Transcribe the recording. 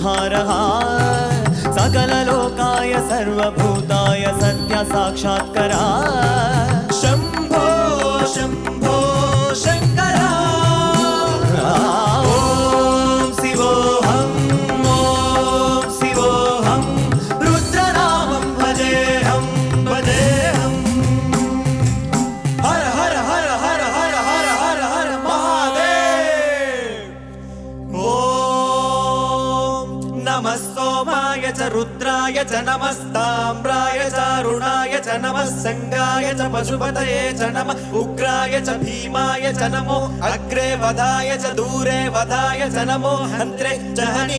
संहारः सकललोकाय सर्वभूताय सत्य साक्षात्करा शंभो शंभो शंकरा ओम शिवोऽहं रुद्रनामं भजेऽहं भजेऽहं हर हर हर हर हर हर हर हर महादेव ओम नमः सोमाय च रुद्राय च नमस्ताम्राय च अरुणाय च नमः संगाय च पशुपतये च नमः उग्राय च भीमाय च नमो अग्रे वधाय च दूरे वधाय च नमो हन्त्रे च हनि